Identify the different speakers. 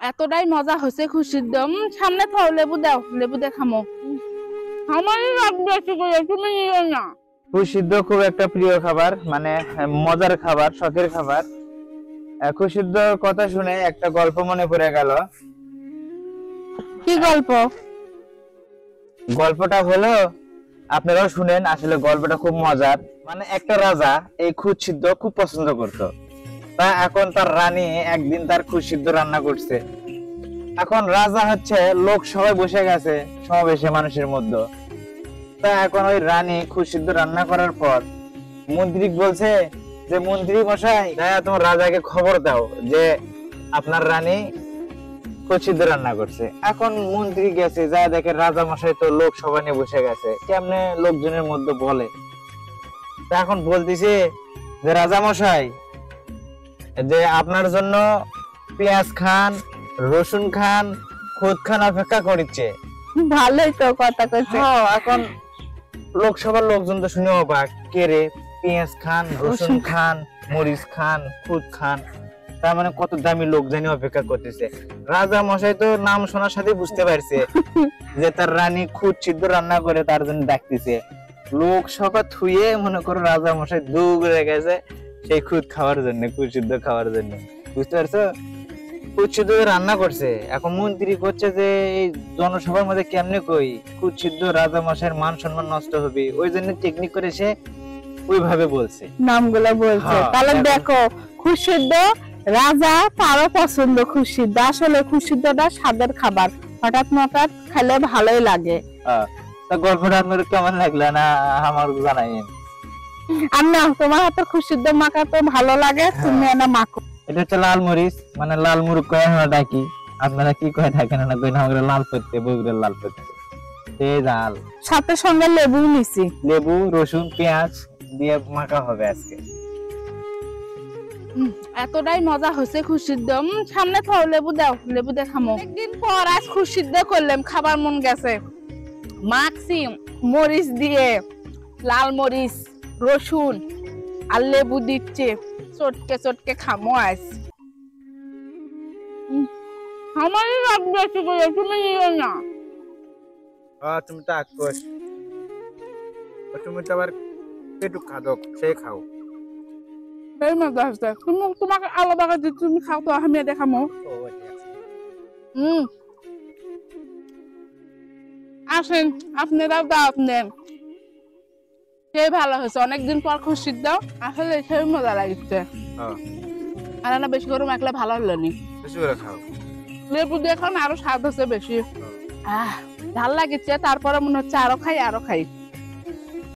Speaker 1: এতটাই মজা হয়েছে খুশির দম। সামনে খাও, লেবু দাও, লেবু দিয়ে খামো। আমারই রাগ বেশি করে, তুমি নিও না।
Speaker 2: খুশিদ্দ খুব একটা প্রিয় খাবার, মানে মজার খাবার, শখের খাবার। খুশিদ্দ কথা শুনে একটা গল্প মনে পড়ে গেল।
Speaker 1: কি গল্প?
Speaker 2: গল্পটা হলো, আপনারাও শুনেন, আসলে গল্পটা খুব মজার। মানে একটা রাজা এই খুদ সিদ্ধ খুব পছন্দ করতো। তা এখন তার রানী একদিন তার খুদ সিদ্ধ রান্না করছে। এখন রাজা হচ্ছে, লোক সবাই বসে গেছে সমাবেশে মানুষের মধ্যে। তা এখন ওই রানী খুদ সিদ্ধ রান্না করার পর মন্ত্রী বলছে যে, মন্ত্রী মশাই, তোমার রাজাকে খবর দাও যে আপনার রানী খুদ সিদ্ধ রান্না করছে। এখন মন্ত্রী গেছে, যা দেখে রাজা মশাই তো লোক সভা নিয়ে বসে গেছে, কেমনে লোকজনের মধ্যে বলে। তা এখন বলতেছে যে, রাজা মশাই, যে আপনার জন্য পেঁয়াজ খান, রসুন খান, খুদ খান অপেক্ষা করছে।
Speaker 1: ভালোই তো কথা কইছে।
Speaker 2: এখন লোকসভার লোকজন তো শুনে অবাক, কে রে, পেঁয়াজ খান, রসুন খান, মরিচ খান, খুদ খান, তার মানে কত দামি লোক জানি অপেক্ষা করতেছে। রাজা মশাই তো নাম শোনার সাথে বুঝতে পারছে যে তার রানী খুদ সিদ্ধ রান্না করে তার জন্য ডাকতেছে। লোক সভা থুয়ে মনে করো রাজা মশাই দৌড়ে গেছে সেই খুদ খাওয়ার জন্য, খুদ সিদ্ধ খাওয়ার জন্য। বুঝতে পারছো? খুদ সিদ্ধ রান্না করছে। এখন মন্ত্রী করছে যে এই জনসভার মধ্যে কেমনে কই খুদ সিদ্ধ, রাজা মশাইয়ের মান সম্মান নষ্ট হবে, ওই জন্য টেকনিক করে সে ওইভাবে বলছে,
Speaker 1: নামগুলো বলছে। তাহলে দেখো, খুশিদ্দ রাজা তারও পছন্দ খুশিদ্দ। আসলে খুশিদ্দটা স্বাদের খাবার, হঠাৎ হঠাৎ খেলে ভালোই লাগে।
Speaker 2: তা গল্পটা আপনার কেমন লাগলো না আমার জানাইন।
Speaker 1: আর না, তোমার হাতে খুশিদ্দ মাখা তো ভালো লাগে, তুমি না মাখো।
Speaker 2: এটা হচ্ছে লাল মরিচ, মানে লাল মুরগ কয়ে আমরা ডাকি। আপনারা কি কয়ে থাকেন না কই না, আমরা লাল পত্তে, বগুড়ার লাল পত্তে। এই জাল
Speaker 1: সাথে সঙ্গে লেবু নিছি।
Speaker 2: লেবু, রসুন, পেঁয়াজ দিয়ে মাখা হবে আজকে।
Speaker 1: এতটাই মজা হয়েছে খুশির দম। সামনে খাও, লেবু দাও, লেবু দিয়ে খামো। একদিন পর আজ খুশির দে করলাম, খাবার মন গেছে। মাখছি মরিচ দিয়ে, লাল মরিচ, রসুন আর লেবু দিচ্ছে, চটকে চটকে খামো আজ। আমারই রাগ বেশি করে, তুমি নিও না।
Speaker 2: তুমি তো আক্রোশ, তুমি তো আবার পেটু খাদক, সেই খাও।
Speaker 1: এই মজা হচ্ছে। তোমাকে আলাদা করে দিচ্ছি, তুমি খাও তো, আমি দেখামো। আসেন, আপনারাও দাওয়াত নেন। সেই ভালো হয়েছে, অনেকদিন পর খুশির দাও, আসলে সেই মজা লাগছে। আর না বেশি করে মাখলে ভালো হলো নি,
Speaker 2: বেশি করে খাও।
Speaker 1: লেবু দিয়ে খান, আরো স্বাদ হচ্ছে বেশি। ভাল লাগিচ্ছে, তারপরে মনে হচ্ছে আরো খাই, আরো খাই।